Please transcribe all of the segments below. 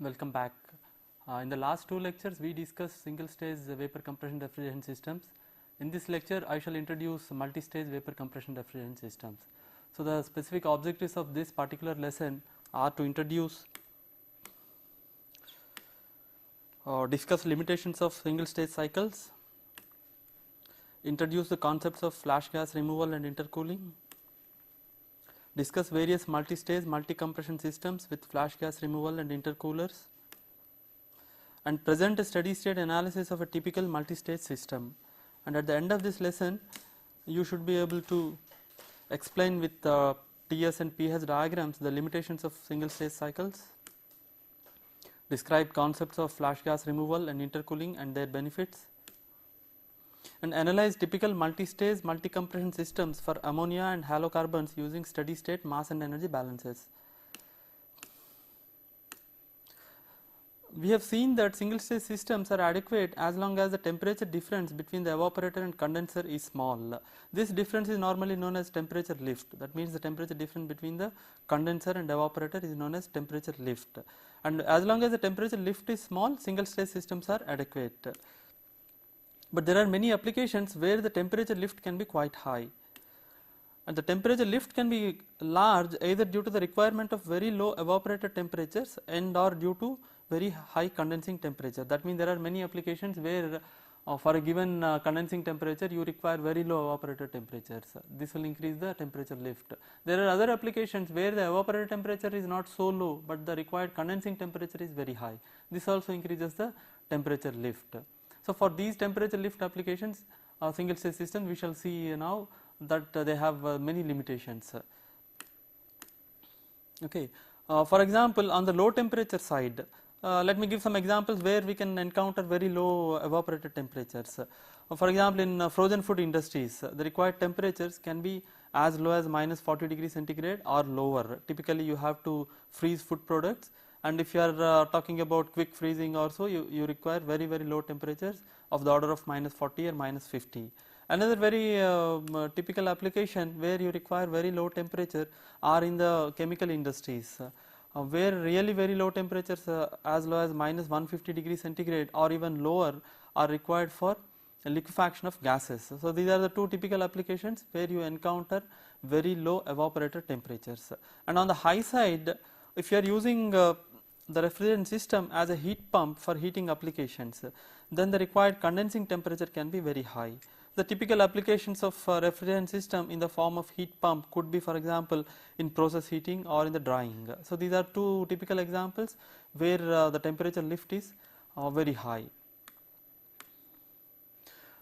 Welcome back. In the last two lectures we discussed single stage vapor compression refrigeration systems. In this lecture I shall introduce multi-stage vapor compression refrigeration systems. So the specific objectives of this particular lesson are to introduce discuss limitations of single stage cycles, introduce the concepts of flash gas removal and intercooling, discuss various multi-stage multi-compression systems with flash gas removal and intercoolers, and present a steady state analysis of a typical multi-stage system. And at the end of this lesson you should be able to explain with TS and PH diagrams the limitations of single stage cycles, describe concepts of flash gas removal and intercooling and their benefits, and analyze typical multi-stage multi-compression systems for ammonia and halocarbons using steady state mass and energy balances. We have seen that single stage systems are adequate as long as the temperature difference between the evaporator and condenser is small. This difference is normally known as temperature lift. That means the temperature difference between the condenser and evaporator is known as temperature lift, and as long as the temperature lift is small, single stage systems are adequate. But there are many applications where the temperature lift can be quite high, and the temperature lift can be large either due to the requirement of very low evaporator temperatures and or due to very high condensing temperature. That means there are many applications where for a given condensing temperature you require very low evaporator temperatures. This will increase the temperature lift. There are other applications where the evaporator temperature is not so low, but the required condensing temperature is very high. This also increases the temperature lift. So for these temperature lift applications, single stage systems, we shall see now that they have many limitations. Okay. For example, on the low temperature side, let me give some examples where we can encounter very low evaporator temperatures. For example, in frozen food industries, the required temperatures can be as low as -40 degrees centigrade or lower. Typically you have to freeze food products, and if you are talking about quick freezing also, you require very low temperatures of the order of -40 or -50. Another very typical application where you require very low temperature are in the chemical industries, where really very low temperatures as low as -150 degrees centigrade or even lower are required for liquefaction of gases. So these are the two typical applications where you encounter very low evaporator temperatures. And on the high side, if you are using the refrigerant system as a heat pump for heating applications, then the required condensing temperature can be very high. The typical applications of refrigerant system in the form of heat pump could be, for example, in process heating or in the drying. So these are two typical examples where the temperature lift is very high.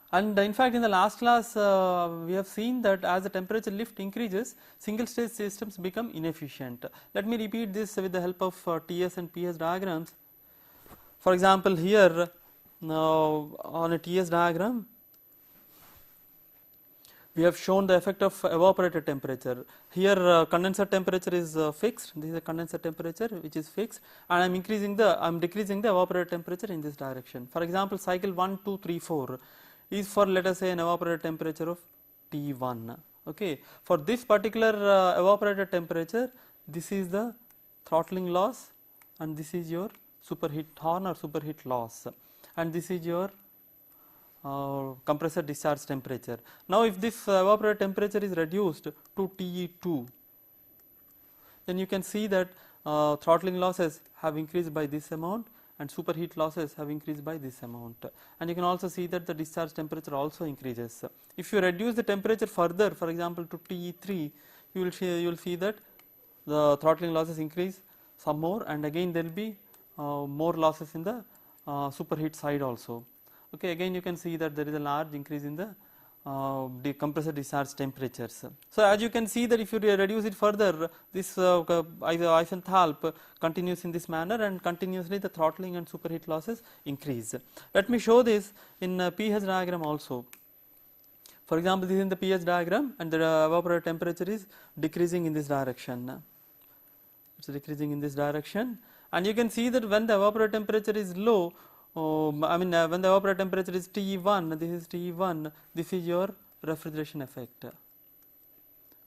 And in fact, in the last class we have seen that as the temperature lift increases, single stage systems become inefficient. Let me repeat this with the help of TS and PS diagrams. For example, here on a TS diagram we have shown the effect of evaporator temperature. Here condenser temperature is fixed. This is a condenser temperature which is fixed, and I am decreasing the evaporator temperature in this direction. For example, cycle 1, 2, 3, 4 is for, let us say, an evaporator temperature of T1. Okay, for this particular evaporator temperature, this is the throttling loss, and this is your superheat horn or superheat loss, and this is your compressor discharge temperature. Now if this evaporator temperature is reduced to TE2, then you can see that throttling losses have increased by this amount and superheat losses have increased by this amount, and you can also see that the discharge temperature also increases. If you reduce the temperature further, for example to TE3, you will see that the throttling losses increase some more, and again there will be more losses in the superheat side also. Okay, again you can see that there is a large increase in the compressor discharge temperatures. So as you can see that if you reduce it further, this isenthalp continues in this manner, and continuously the throttling and superheat losses increase. Let me show this in pH diagram also. For example, this is in the pH diagram, and the evaporator temperature is decreasing in this direction. It is decreasing in this direction, and you can see that when the evaporator temperature is low, when the evaporator temperature is TE1, this is TE1, this is your refrigeration effect.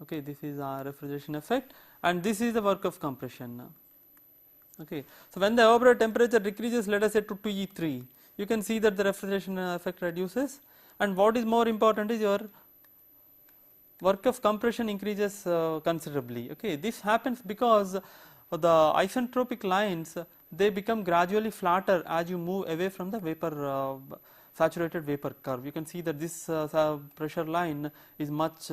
Okay, this is our refrigeration effect, and this is the work of compression. Okay. So, when the evaporator temperature decreases, let us say to TE3, you can see that the refrigeration effect reduces, and what is more important is your work of compression increases considerably. Okay. This happens because the isentropic lines, they become gradually flatter as you move away from the vapor saturated vapor curve. You can see that this pressure line is much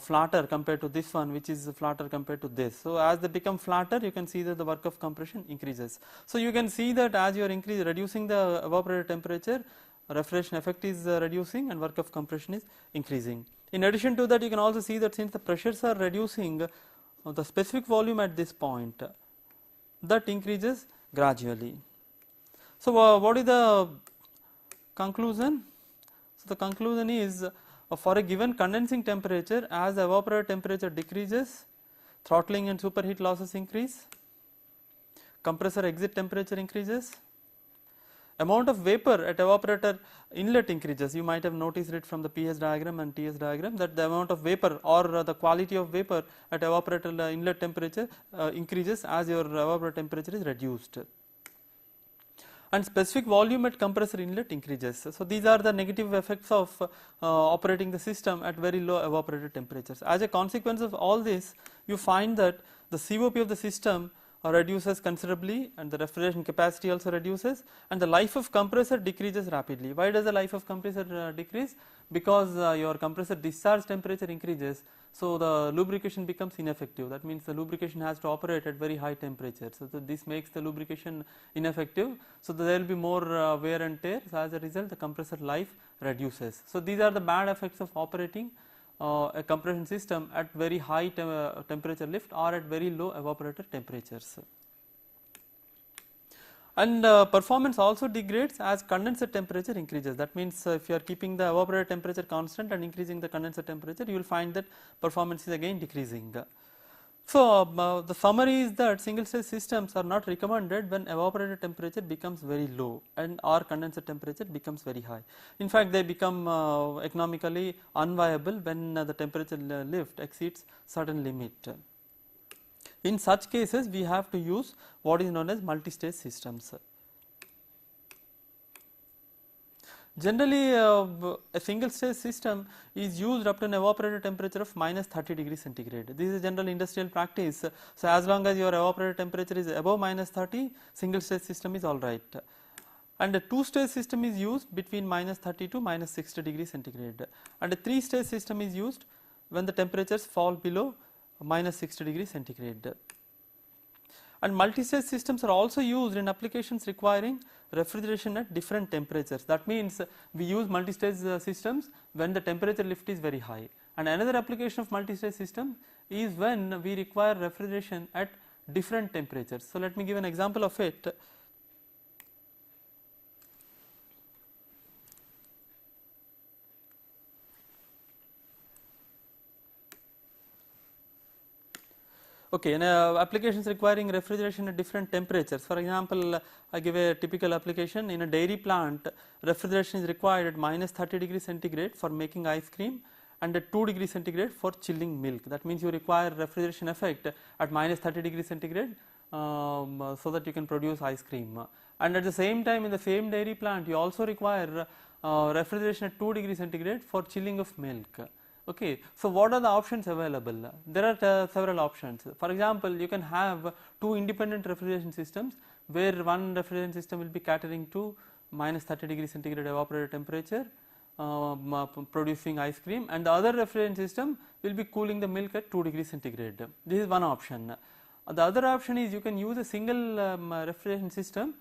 flatter compared to this one, which is flatter compared to this. So, as they become flatter, you can see that the work of compression increases. So, you can see that as you are reducing the evaporator temperature, refrigeration effect is reducing and work of compression is increasing. In addition to that, you can also see that since the pressures are reducing, the specific volume at this point, that increases gradually. So, what is the conclusion? So, the conclusion is, for a given condensing temperature, as the evaporator temperature decreases, throttling and superheat losses increase, compressor exit temperature increases, amount of vapor at evaporator inlet increases. You might have noticed it from the PS diagram and TS diagram, that the amount of vapor or the quality of vapor at evaporator inlet temperature increases as your evaporator temperature is reduced, and specific volume at compressor inlet increases. So, these are the negative effects of operating the system at very low evaporator temperatures. As a consequence of all this, you find that the COP of the system reduces considerably, and the refrigeration capacity also reduces, and the life of compressor decreases rapidly. Why does the life of compressor decrease? Because your compressor discharge temperature increases, so the lubrication becomes ineffective. That means the lubrication has to operate at very high temperature. So, this makes the lubrication ineffective. So, there will be more wear and tear. So, as a result, the compressor life reduces. So, these are the bad effects of operating a compression system at very high temperature lift or at very low evaporator temperatures. And performance also degrades as condenser temperature increases. That means, if you are keeping the evaporator temperature constant and increasing the condenser temperature, you will find that performance is again decreasing. So, the summary is that single stage systems are not recommended when evaporator temperature becomes very low and or condenser temperature becomes very high. In fact, they become economically unviable when the temperature lift exceeds certain limit. In such cases, we have to use what is known as multi-stage systems. Generally, a single stage system is used up to an evaporator temperature of minus 30 degrees centigrade. This is a general industrial practice. So, as long as your evaporator temperature is above minus 30, single stage system is alright. And a two stage system is used between minus 30 to minus 60 degrees centigrade, and a three stage system is used when the temperatures fall below minus 60 degrees centigrade. And multi-stage systems are also used in applications requiring refrigeration at different temperatures. That means, we use multi-stage systems when the temperature lift is very high, and another application of multi-stage system is when we require refrigeration at different temperatures. So, let me give an example of it. Okay, in applications requiring refrigeration at different temperatures. For example, I give a typical application in a dairy plant. Refrigeration is required at minus 30 degrees centigrade for making ice cream and at 2 degrees centigrade for chilling milk. That means, you require refrigeration effect at minus 30 degrees centigrade so that you can produce ice cream. And at the same time, in the same dairy plant, you also require refrigeration at 2 degrees centigrade for chilling of milk. Okay. So, what are the options available? There are several options. For example, you can have two independent refrigeration systems, where one refrigeration system will be catering to minus 30 degrees centigrade evaporator temperature producing ice cream, and the other refrigeration system will be cooling the milk at 2 degrees centigrade. This is one option. The other option is you can use a single refrigeration system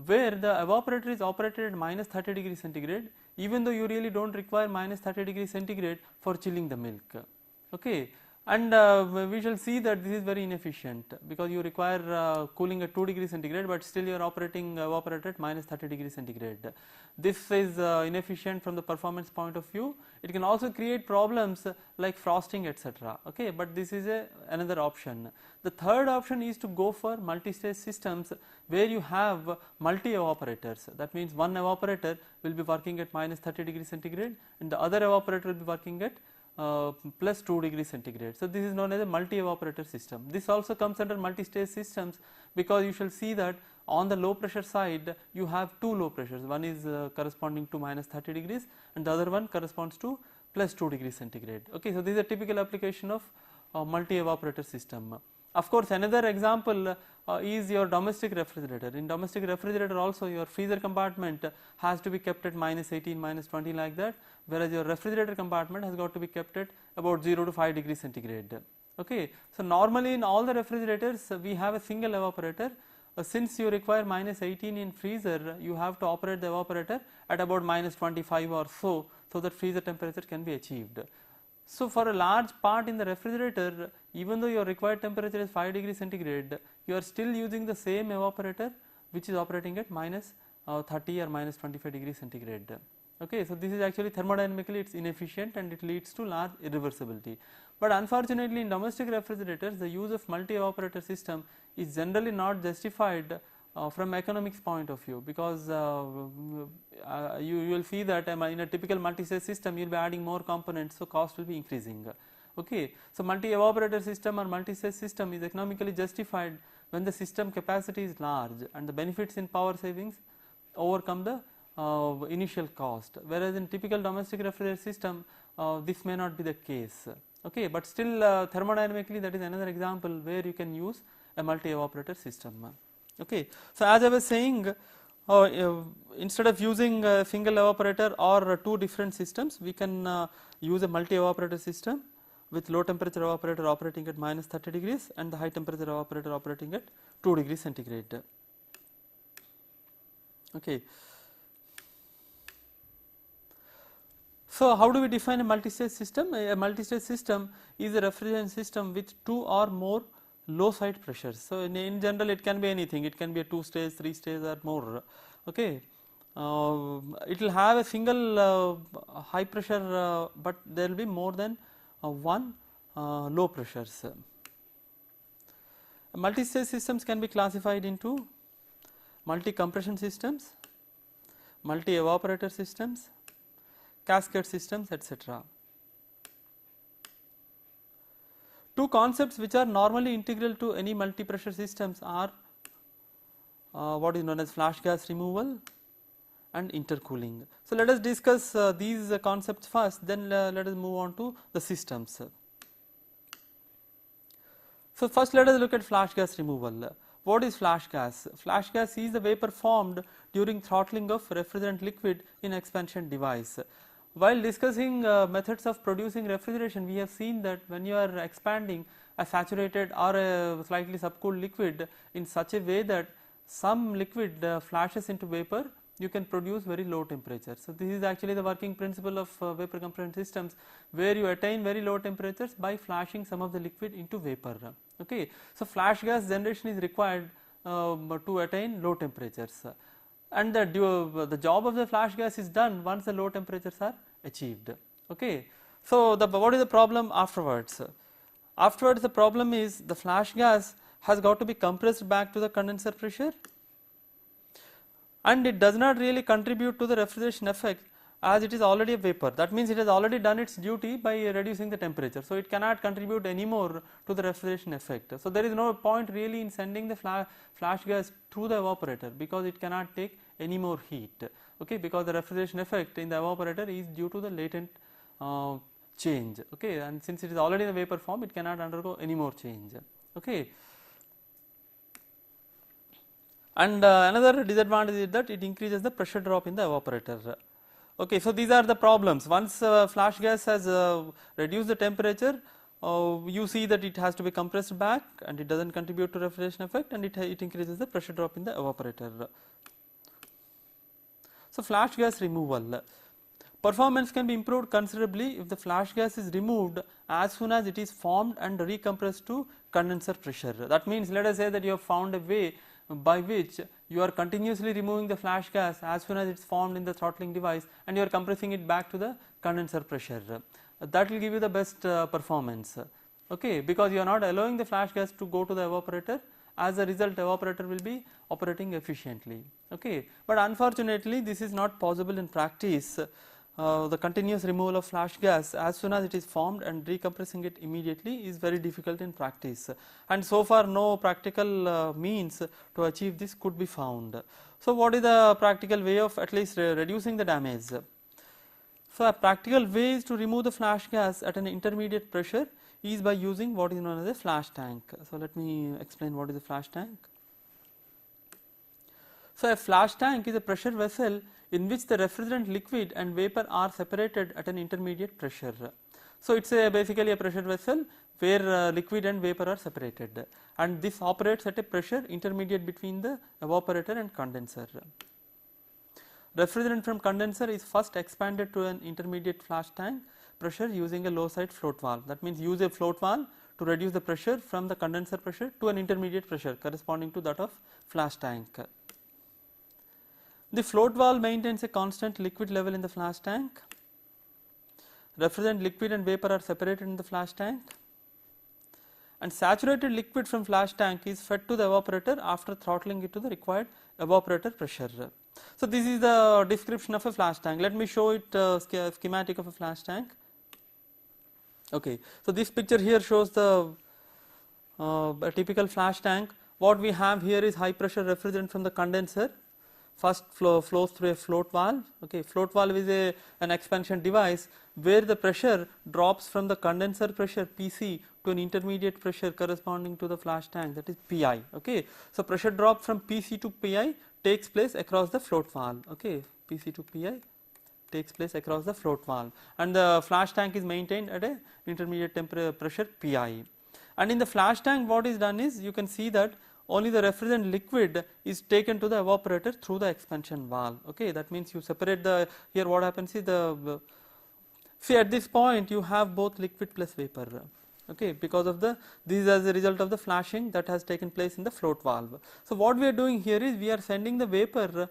where the evaporator is operated at minus 30 degrees centigrade, even though you really do not require minus 30 degrees centigrade for chilling the milk. Okay. And we shall see that this is very inefficient, because you require cooling at 2 degrees centigrade, but still you are operating evaporator at minus 30 degrees centigrade. This is inefficient from the performance point of view. It can also create problems like frosting, etc. Okay, but this is another option. The third option is to go for multi-stage systems where you have multi-evaporators. That means, one evaporator will be working at minus 30 degrees centigrade and the other evaporator will be working at plus 2 degrees centigrade. So, this is known as a multi-evaporator system. This also comes under multi-stage systems, because you shall see that on the low pressure side you have two low pressures, one is corresponding to minus 30 degrees and the other one corresponds to plus 2 degrees centigrade. Okay, so, this is a typical application of multi-evaporator system. Of course, another example is your domestic refrigerator. In domestic refrigerator also your freezer compartment has to be kept at minus 18, minus 20 like that, whereas your refrigerator compartment has got to be kept at about 0 to 5 degrees centigrade. Okay. So, normally in all the refrigerators we have a single evaporator. Since you require minus 18 in freezer, you have to operate the evaporator at about minus 25 or so that freezer temperature can be achieved. So, for a large part in the refrigerator, even though your required temperature is 5 degrees centigrade, you are still using the same evaporator which is operating at minus 30 or minus 25 degrees centigrade. Okay, so, this is actually thermodynamically it is inefficient and it leads to large irreversibility. But unfortunately, in domestic refrigerators the use of multi-evaporator system is generally not justified from economics point of view, because you will see that in a typical multi-stage system you will be adding more components, so cost will be increasing. Okay. So, multi-evaporator system or multi-stage system is economically justified when the system capacity is large and the benefits in power savings overcome the initial cost, whereas in typical domestic refrigerator system this may not be the case. Okay. But still thermodynamically that is another example where you can use a multi-evaporator system. Okay. So, as I was saying, instead of using a single evaporator or two different systems, we can use a multi-evaporator system with low temperature evaporator operating at minus 30 degrees and the high temperature evaporator operating at 2 degrees centigrade. Okay. So, how do we define a multi-stage system? A multi-stage system is a refrigerant system with two or more low side pressures. So, in general it can be anything, it can be a 2 stage, 3 stage or more. Okay. It will have a single high pressure, but there will be more than one low pressures. Multi-stage systems can be classified into multi-compression systems, multi-evaporator systems, cascade systems, etc. Two concepts which are normally integral to any multi-pressure systems are what is known as flash gas removal and intercooling. So, let us discuss these concepts first, then let us move on to the systems. So, first let us look at flash gas removal. What is flash gas? Flash gas is the vapor formed during throttling of refrigerant liquid in expansion device. While discussing methods of producing refrigeration, we have seen that when you are expanding a saturated or a slightly subcooled liquid in such a way that some liquid flashes into vapor, you can produce very low temperature. So, this is actually the working principle of vapor compression systems, where you attain very low temperatures by flashing some of the liquid into vapor. Okay. So, flash gas generation is required to attain low temperatures, and the job of the flash gas is done once the low temperatures are achieved. Okay. So, what is the problem afterwards? Afterwards the problem is the flash gas has got to be compressed back to the condenser pressure, and it does not really contribute to the refrigeration effect as it is already a vapor. That means it has already done its duty by reducing the temperature. So, it cannot contribute any more to the refrigeration effect. So, there is no point really in sending the flash gas through the evaporator, because it cannot take any more heat. Okay, because the refrigeration effect in the evaporator is due to the latent change. Okay, and since it is already in the vapor form, it cannot undergo any more change. Okay. And another disadvantage is that it increases the pressure drop in the evaporator. Okay, so these are the problems. Once flash gas has reduced the temperature, you see that it has to be compressed back and it does not contribute to refrigeration effect, and it increases the pressure drop in the evaporator. So, flash gas removal. Performance can be improved considerably if the flash gas is removed as soon as it is formed and recompressed to condenser pressure. That means, let us say that you have found a way by which you are continuously removing the flash gas as soon as it is formed in the throttling device, and you are compressing it back to the condenser pressure. That will give you the best performance. Okay, because you are not allowing the flash gas to go to the evaporator. As a result, evaporator will be operating efficiently. Okay, but unfortunately this is not possible in practice. the continuous removal of flash gas as soon as it is formed and decompressing it immediately is very difficult in practice, and so far no practical means to achieve this could be found. So what is the practical way of at least reducing the damage? So a practical way is to remove the flash gas at an intermediate pressure is by using what is known as a flash tank. So let me explain what is a flash tank. So a flash tank is a pressure vessel in which the refrigerant liquid and vapor are separated at an intermediate pressure. So it is basically a pressure vessel where liquid and vapor are separated, and this operates at a pressure intermediate between the evaporator and condenser. Refrigerant from condenser is first expanded to an intermediate flash tank pressure using a low side float valve. That means use a float valve to reduce the pressure from the condenser pressure to an intermediate pressure corresponding to that of flash tank. The float valve maintains a constant liquid level in the flash tank. Refrigerant liquid and vapor are separated in the flash tank, and saturated liquid from flash tank is fed to the evaporator after throttling it to the required evaporator pressure. So this is the description of a flash tank. Let me show it schematic of a flash tank. Okay, so this picture here shows the a typical flash tank. What we have here is high pressure refrigerant from the condenser. First flows through a float valve. Okay, float valve is an expansion device where the pressure drops from the condenser pressure PC to an intermediate pressure corresponding to the flash tank, that is PI. Okay, so pressure drop from PC to PI takes place across the float valve. Okay, PC to PI takes place across the float valve, and the flash tank is maintained at a intermediate pressure PI. And in the flash tank, what is done is, you can see that only the refrigerant liquid is taken to the evaporator through the expansion valve. Okay, that means you separate the, here what happens is see at this point you have both liquid plus vapor. Okay, because of this is as a result of the flashing that has taken place in the float valve. So what we are doing here is, we are sending the vapor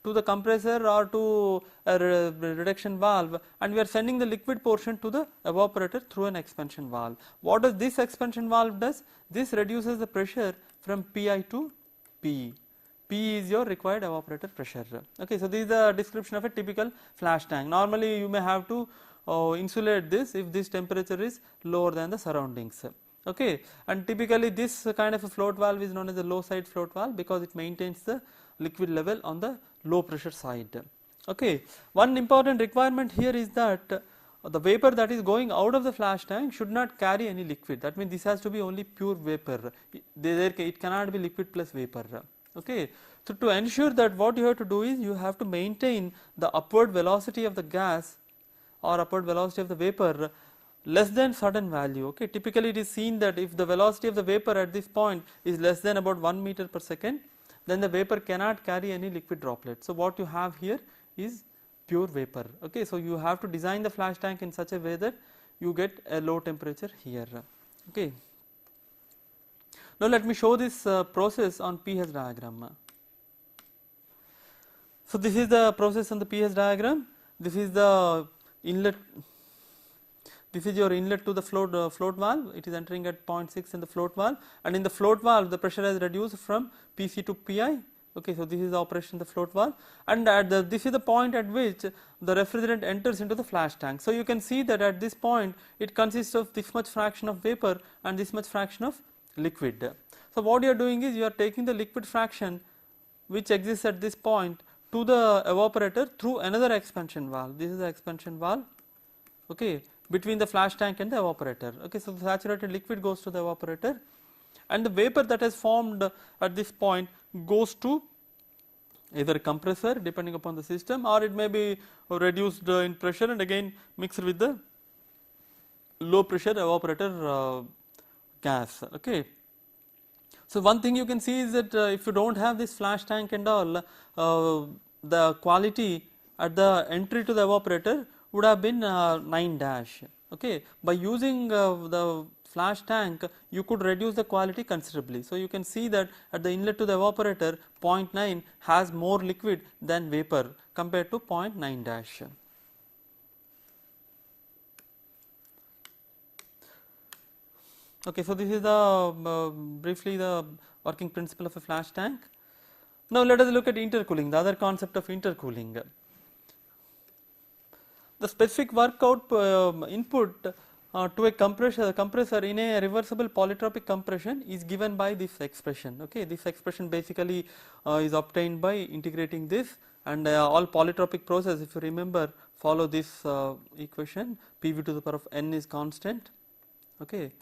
to the compressor or to a reduction valve, and we are sending the liquid portion to the evaporator through an expansion valve. What does this expansion valve does? This reduces the pressure from PI to PE. PE is your required evaporator pressure. Okay, so this is the description of a typical flash tank. Normally you may have to insulate this if this temperature is lower than the surroundings. Okay, and typically this kind of a float valve is known as a low side float valve because it maintains the liquid level on the low pressure side. Okay, one important requirement here is that the vapor that is going out of the flash tank should not carry any liquid. That means this has to be only pure vapor. It cannot be liquid plus vapor. Okay, so to ensure that, what you have to do is, you have to maintain the upward velocity of the gas or upward velocity of the vapor less than certain value. Okay, typically it is seen that if the velocity of the vapor at this point is less than about 1 meter per second, then the vapor cannot carry any liquid droplet. So what you have here is pure vapor. Okay, so you have to design the flash tank in such a way that you get a low temperature here. Okay, now let me show this process on pH diagram. So this is the process on the pH diagram. This is the inlet. This is your inlet to the float valve. It is entering at 0.6 in the float valve, and in the float valve the pressure has reduced from PC to PI. Okay, so this is the operation of the float valve, and this is the point at which the refrigerant enters into the flash tank. So you can see that at this point it consists of this much fraction of vapor and this much fraction of liquid. So what you are doing is, you are taking the liquid fraction which exists at this point to the evaporator through another expansion valve. This is the expansion valve. Okay, between the flash tank and the evaporator. Okay, so the saturated liquid goes to the evaporator, and the vapor that has formed at this point goes to either a compressor depending upon the system, or it may be reduced in pressure and again mixed with the low pressure evaporator gas. Okay, so one thing you can see is that if you don't have this flash tank and all, the quality at the entry to the evaporator would have been 9 dash. Okay, by using the flash tank you could reduce the quality considerably. So you can see that at the inlet to the evaporator 0.9 has more liquid than vapor compared to 0.9 dash. Okay, so this is the briefly the working principle of a flash tank. Now let us look at intercooling, the other concept of intercooling. the specific work input to a compressor in a reversible polytropic compression is given by this expression. Okay, this expression basically is obtained by integrating this, and all polytropic process, if you remember, follow this equation. PV to the power of n is constant. Okay,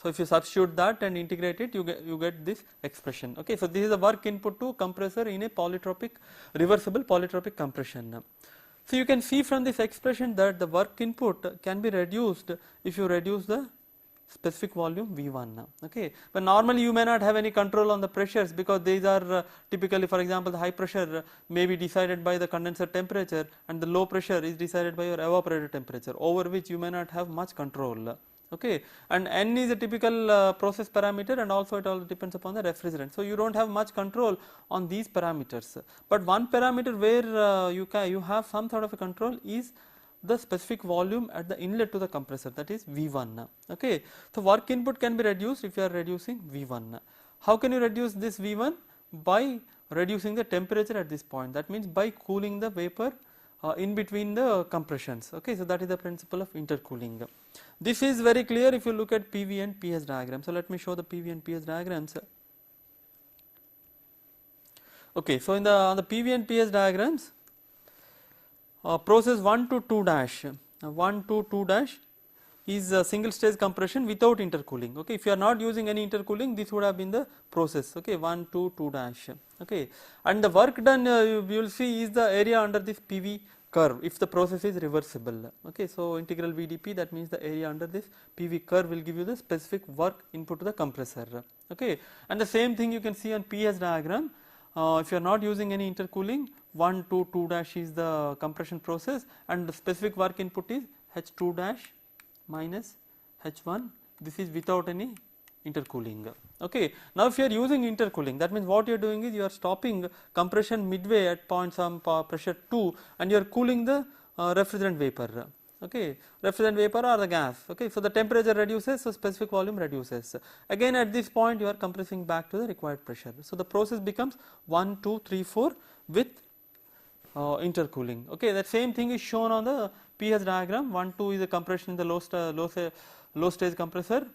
so if you substitute that and integrate it, you get this expression. Okay, so this is the work input to compressor in a reversible polytropic compression. So you can see from this expression that the work input can be reduced if you reduce the specific volume V1. Okay, but normally you may not have any control on the pressures, because these are typically, for example, the high pressure may be decided by the condenser temperature, and the low pressure is decided by your evaporator temperature, over which you may not have much control. Okay, and N is a typical process parameter, and also it all depends upon the refrigerant. So you don't have much control on these parameters, but one parameter where you have some sort of a control is the specific volume at the inlet to the compressor, that is V1. Okay, so work input can be reduced if you are reducing V1. How can you reduce this V1? By reducing the temperature at this point, that means by cooling the vapor in between the compressions. Okay, so that is the principle of intercooling. This is very clear if you look at PV and PS diagram. So let me show the PV and PS diagrams. Okay, so on the PV and PS diagrams, process 1 to 2 dash, 1 to 2 dash is a single stage compression without intercooling. Okay, if you are not using any intercooling, this would have been the process. Okay, 1 to 2 dash. Okay, and the work done you will see is the area under this PV curve if the process is reversible. Okay, so integral VdP, that means the area under this PV curve will give you the specific work input to the compressor. Okay, and the same thing you can see on PS diagram. If you are not using any intercooling, 1 to 2 dash is the compression process, and the specific work input is H2 dash minus H1. This is without any intercooling. Okay, now if you are using intercooling, that means what you are doing is you are stopping compression midway at point some pressure 2, and you are cooling the refrigerant vapor. Okay, refrigerant vapor or the gas. Okay, so the temperature reduces, so specific volume reduces. Again at this point you are compressing back to the required pressure. So the process becomes 1, 2, 3, 4 with intercooling. Okay, that same thing is shown on the PS diagram. 1, 2 is a compression in the low stage compressor.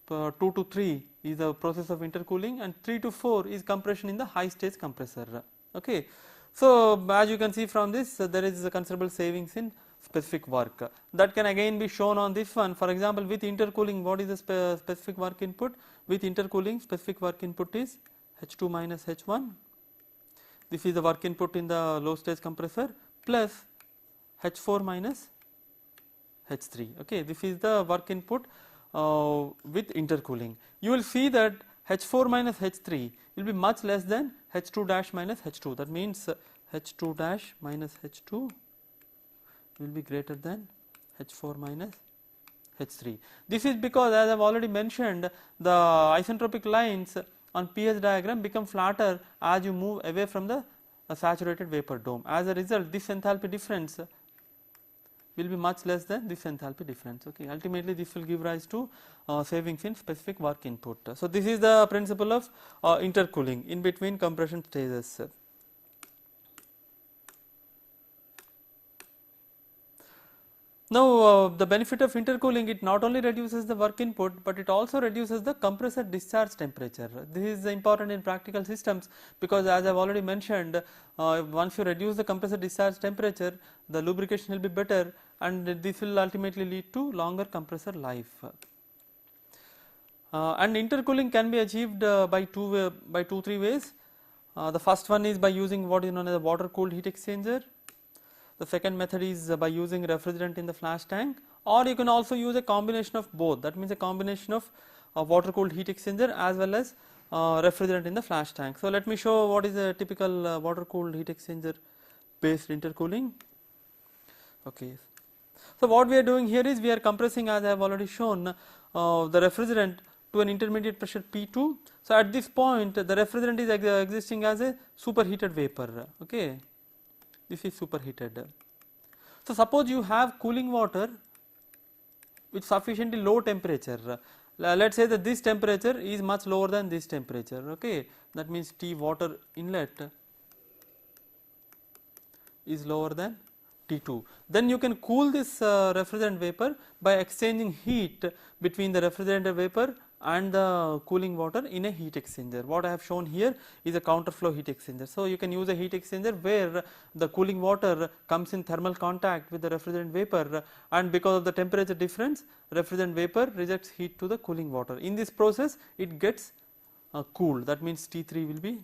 2 to 3 is the process of intercooling, and 3 to 4 is compression in the high stage compressor. Okay, so as you can see from this, there is a considerable savings in specific work. That can again be shown on this one. For example, with intercooling, what is the specific work input? With intercooling, specific work input is H2 minus H1. This is the work input in the low stage compressor, plus H4 minus H3. Okay, this is the work input with intercooling. You will see that H4 minus H3 will be much less than H2 dash minus H2. That means H2 dash minus H2 will be greater than H4 minus H3. This is because, as I have already mentioned, the isentropic lines on PS diagram become flatter as you move away from the saturated vapor dome. As a result, this enthalpy difference will be much less than this enthalpy difference. Okay, ultimately this will give rise to savings in specific work input. So this is the principle of intercooling in between compression stages. Now the benefit of intercooling, it not only reduces the work input, but it also reduces the compressor discharge temperature. This is important in practical systems, because as I have already mentioned, once you reduce the compressor discharge temperature, the lubrication will be better, and this will ultimately lead to longer compressor life. And intercooling can be achieved by 2-3 ways. The first one is by using what is known as a water cooled heat exchanger. The second method is by using refrigerant in the flash tank, or you can also use a combination of both. That means a combination of water cooled heat exchanger as well as refrigerant in the flash tank. So let me show what is a typical water cooled heat exchanger based intercooling. Okay, so what we are doing here is we are compressing, as I have already shown, the refrigerant to an intermediate pressure P2. So at this point the refrigerant is existing as a superheated vapor. Okay, this is superheated. So suppose you have cooling water with sufficiently low temperature. Let us say that this temperature is much lower than this temperature. Okay, that means T water inlet is lower than T2. Then you can cool this refrigerant vapor by exchanging heat between the refrigerant vapor and the cooling water in a heat exchanger. What I have shown here is a counterflow heat exchanger. So, you can use a heat exchanger where the cooling water comes in thermal contact with the refrigerant vapor, and because of the temperature difference, refrigerant vapor rejects heat to the cooling water. In this process it gets cooled, that means T3 will be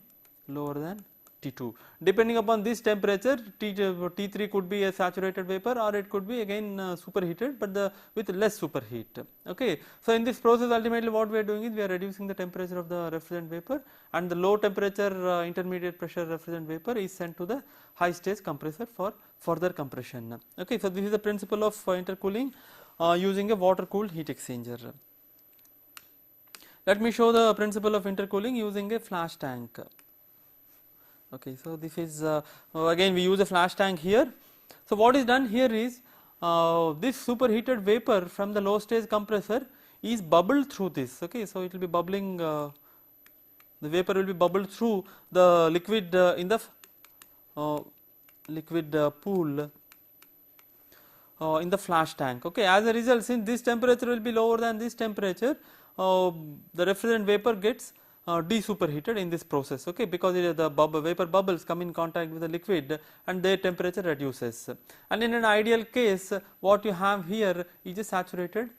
lower than T2. Depending upon this temperature, T3 could be a saturated vapor or it could be again superheated, but with less superheat. Okay. So, in this process ultimately what we are doing is we are reducing the temperature of the refrigerant vapor, and the low temperature intermediate pressure refrigerant vapor is sent to the high stage compressor for further compression. Okay. So, this is the principle of intercooling using a water cooled heat exchanger. Let me show the principle of intercooling using a flash tank. Okay, so this is again we use a flash tank here. So, what is done here is this superheated vapor from the low stage compressor is bubbled through this. Okay, so it will be bubbling, the vapor will be bubbled through the liquid in the liquid pool in the flash tank. Okay, as a result, since this temperature will be lower than this temperature, the refrigerant vapor gets desuperheated in this process. Okay, because the vapor bubbles come in contact with the liquid and their temperature reduces, and in an ideal case what you have here is a saturated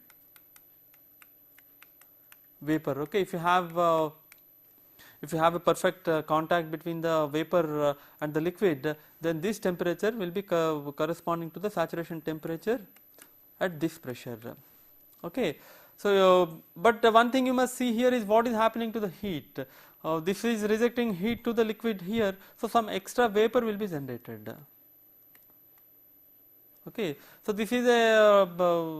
vapor. Okay, if you have a perfect contact between the vapor and the liquid, then this temperature will be corresponding to the saturation temperature at this pressure. Okay. So, but one thing you must see here is what is happening to the heat. This is rejecting heat to the liquid here, so some extra vapor will be generated. Okay. So, this is a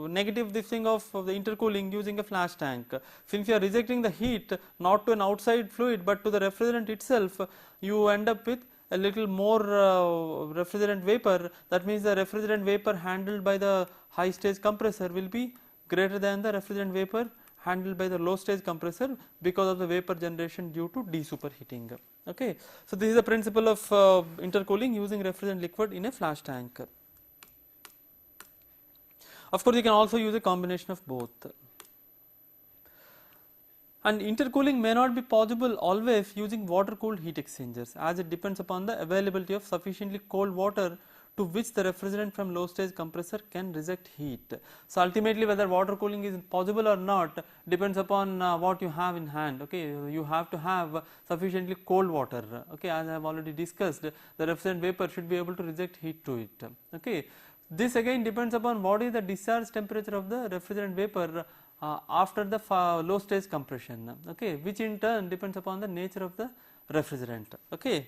negative this thing of the intercooling using a flash tank. Since you are rejecting the heat not to an outside fluid but to the refrigerant itself, you end up with a little more refrigerant vapor. That means the refrigerant vapor handled by the high stage compressor will be greater than the refrigerant vapor handled by the low stage compressor because of the vapor generation due to desuperheating. Okay. So, this is the principle of intercooling using refrigerant liquid in a flash tank. Of course, you can also use a combination of both. And intercooling may not be possible always using water cooled heat exchangers, as it depends upon the availability of sufficiently cold water to which the refrigerant from low stage compressor can reject heat. So, ultimately whether water cooling is possible or not depends upon what you have in hand. Okay, you have to have sufficiently cold water. Okay, as I have already discussed, the refrigerant vapor should be able to reject heat to it. Okay, this again depends upon what is the discharge temperature of the refrigerant vapor after the low stage compression. Okay, which in turn depends upon the nature of the refrigerant. Okay.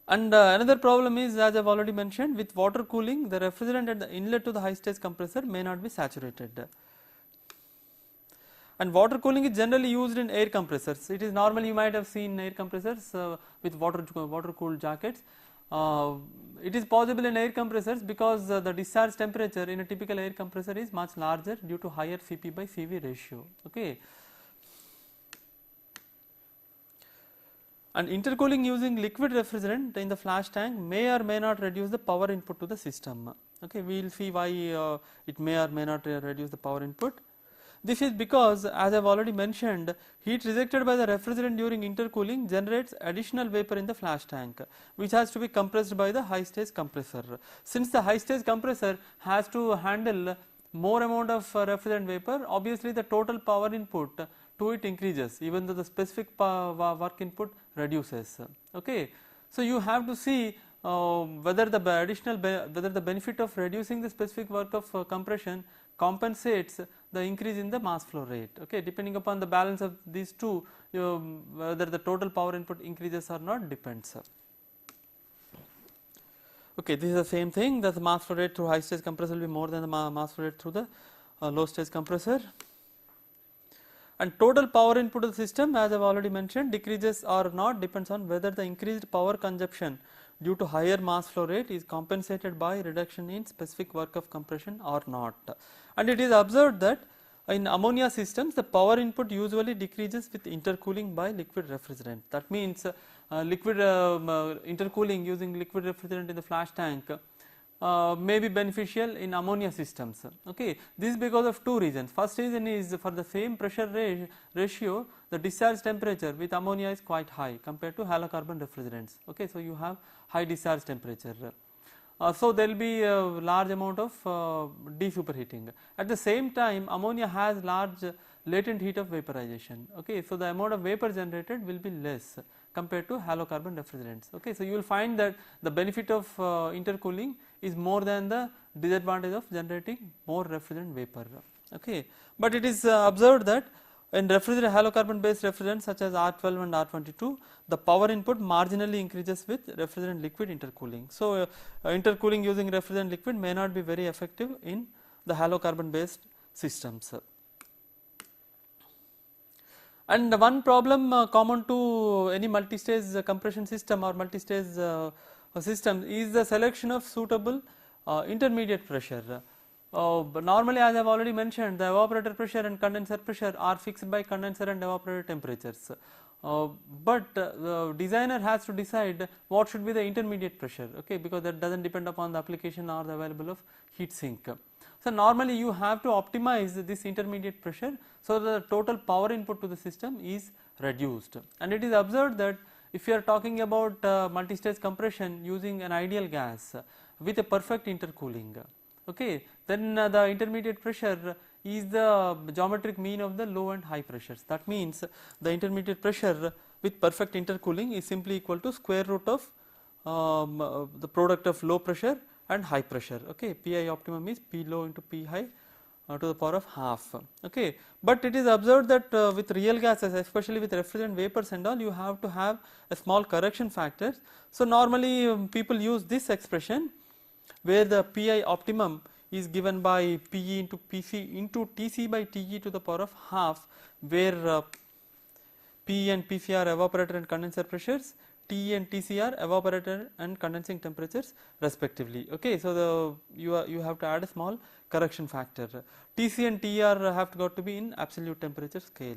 And another problem is, as I have already mentioned, with water cooling the refrigerant at the inlet to the high stage compressor may not be saturated. And water cooling is generally used in air compressors. It is normally you might have seen air compressors with water cooled jackets. It is possible in air compressors because the discharge temperature in a typical air compressor is much larger due to higher Cp by Cv ratio. Okay. And intercooling using liquid refrigerant in the flash tank may or may not reduce the power input to the system. Okay, we will see why it may or may not reduce the power input. This is because, as I have already mentioned, heat rejected by the refrigerant during intercooling generates additional vapor in the flash tank, which has to be compressed by the high stage compressor. Since the high stage compressor has to handle more amount of refrigerant vapor, obviously the total power input to it increases, even though the specific work input reduces. Okay. So, you have to see whether the benefit of reducing the specific work of compression compensates the increase in the mass flow rate. Okay. Depending upon the balance of these two, whether the total power input increases or not depends. Okay, this is the same thing, that the mass flow rate through high stage compressor will be more than the mass flow rate through the low stage compressor. And total power input to the system, as I have already mentioned, decreases or not depends on whether the increased power consumption due to higher mass flow rate is compensated by reduction in specific work of compression or not. And it is observed that in ammonia systems the power input usually decreases with intercooling by liquid refrigerant. That means liquid intercooling using liquid refrigerant in the flash tank may be beneficial in ammonia systems. Okay, this is because of two reasons. First reason is for the same pressure ratio, the discharge temperature with ammonia is quite high compared to halocarbon refrigerants. Okay, so you have high discharge temperature. So there will be a large amount of desuperheating. At the same time, ammonia has large latent heat of vaporization. Okay, so the amount of vapor generated will be less compared to halocarbon refrigerants. Okay, so you will find that the benefit of intercooling is more than the disadvantage of generating more refrigerant vapor. Okay, but it is observed that in halocarbon based refrigerants such as R12 and R22, the power input marginally increases with refrigerant liquid intercooling. So intercooling using refrigerant liquid may not be very effective in the halocarbon based systems. And one problem common to any multi-stage compression system or multi-stage system is the selection of suitable intermediate pressure. But normally, as I have already mentioned, the evaporator pressure and condenser pressure are fixed by condenser and evaporator temperatures. But the designer has to decide what should be the intermediate pressure, okay, because that does not depend upon the application or the available of heat sink. So normally you have to optimize this intermediate pressure, so the total power input to the system is reduced. And it is observed that if you are talking about multi-stage compression using an ideal gas with a perfect intercooling, okay, then the intermediate pressure is the geometric mean of the low and high pressures. That means the intermediate pressure with perfect intercooling is simply equal to square root of the product of low pressure and high pressure. Okay, Pi optimum is P low into P high to the power of half. Okay, but it is observed that with real gases, especially with refrigerant vapors and all, you have to have a small correction factor. So normally people use this expression where the Pi optimum is given by Pe into Pc into Tc by Te to the power of half, where Pe and Pc are evaporator and condenser pressures, Te and Tc are evaporator and condensing temperatures respectively. Okay, so the you have to add a small correction factor. Tc and Tr have got to be in absolute temperature scale.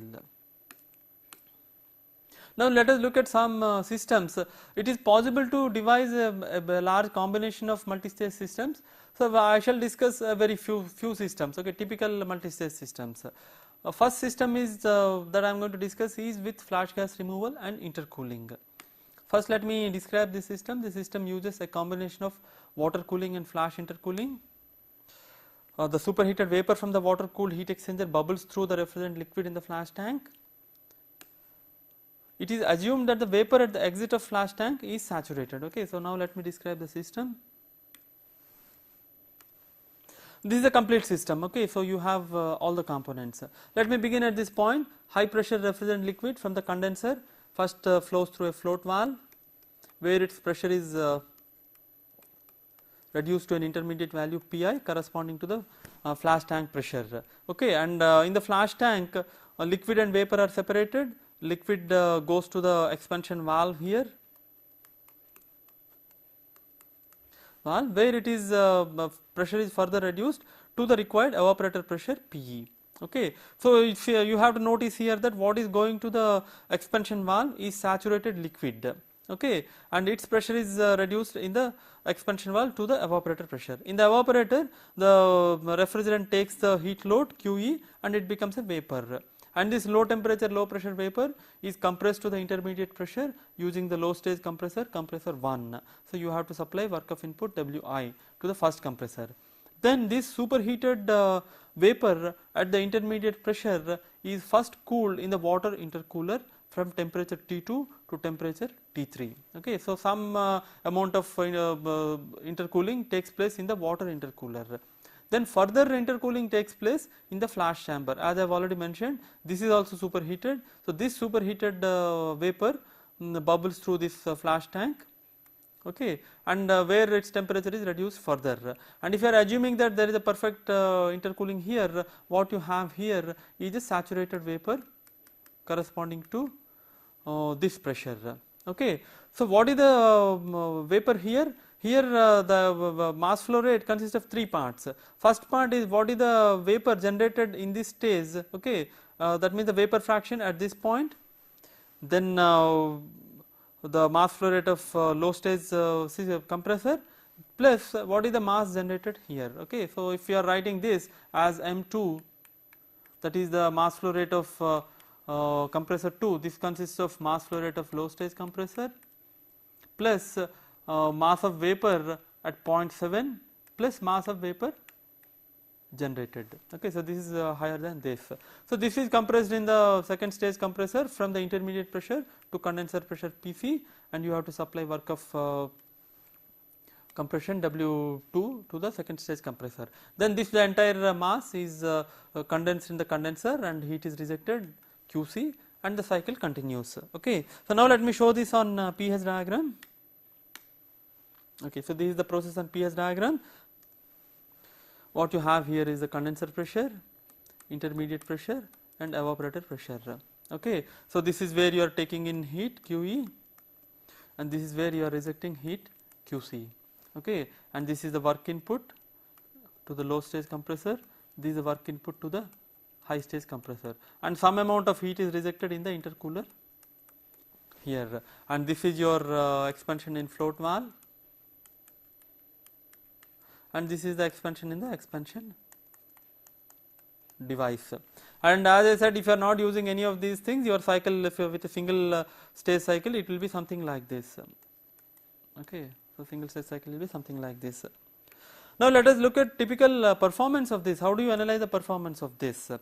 Now let us look at some systems. It is possible to devise a large combination of multi-stage systems. So I shall discuss very few systems. Okay, typical multi-stage systems. First system is that I am going to discuss is with flash gas removal and intercooling. First, let me describe this system. The system uses a combination of water cooling and flash intercooling. The superheated vapor from the water cooled heat exchanger bubbles through the refrigerant liquid in the flash tank. It is assumed that the vapor at the exit of flash tank is saturated. Okay, so now let me describe the system. This is a complete system. Okay, so you have all the components. Let me begin at this point. High pressure refrigerant liquid from the condenser first flows through a float valve where its pressure is reduced to an intermediate value Pi corresponding to the flash tank pressure. Okay, and in the flash tank liquid and vapor are separated. Liquid goes to the expansion valve here, where it is pressure is further reduced to the required evaporator pressure Pe. Okay, so if you have to notice here that what is going to the expansion valve is saturated liquid. Okay, and its pressure is reduced in the expansion valve to the evaporator pressure. In the evaporator, the refrigerant takes the heat load QE and it becomes a vapor. And this low temperature low pressure vapor is compressed to the intermediate pressure using the low stage compressor 1. So you have to supply work of input Wi to the first compressor. Then this superheated vapor at the intermediate pressure is first cooled in the water intercooler from temperature T2 to temperature T3. Okay, so some amount of intercooling takes place in the water intercooler. Then further intercooling takes place in the flash chamber. As I have already mentioned, this is also superheated. So this superheated vapor bubbles through this flash tank, okay, and where its temperature is reduced further. And if you are assuming that there is a perfect intercooling here, what you have here is a saturated vapor corresponding to this pressure. Okay, so what is the vapor here? Here the mass flow rate consists of 3 parts. First part is what is the vapor generated in this stage, okay, that means the vapor fraction at this point. Then the mass flow rate of low stage compressor plus what is the mass generated here. Okay, so if you are writing this as M2, that is the mass flow rate of compressor 2, this consists of mass flow rate of low stage compressor plus mass of vapor at 0.7 plus mass of vapor generated. Okay, so this is higher than this. So this is compressed in the second stage compressor from the intermediate pressure to condenser pressure PC, and you have to supply work of compression W2 to the second stage compressor. Then this the entire mass is condensed in the condenser and heat is rejected QC, and the cycle continues. Okay, so now let me show this on pH diagram. Okay, so this is the process on pH diagram. What you have here is the condenser pressure, intermediate pressure, and evaporator pressure. Okay, so this is where you are taking in heat QE, and this is where you are rejecting heat QC. Okay, and this is the work input to the low stage compressor, this is the work input to the high stage compressor, and some amount of heat is rejected in the intercooler here, and this is your expansion in float valve, and this is the expansion in the expansion device. And as I said, if you are not using any of these things, your cycle, if you are with a single stage cycle, it will be something like this. Okay, so single stage cycle will be something like this. Now let us look at typical performance of this. How do you analyze the performance of this?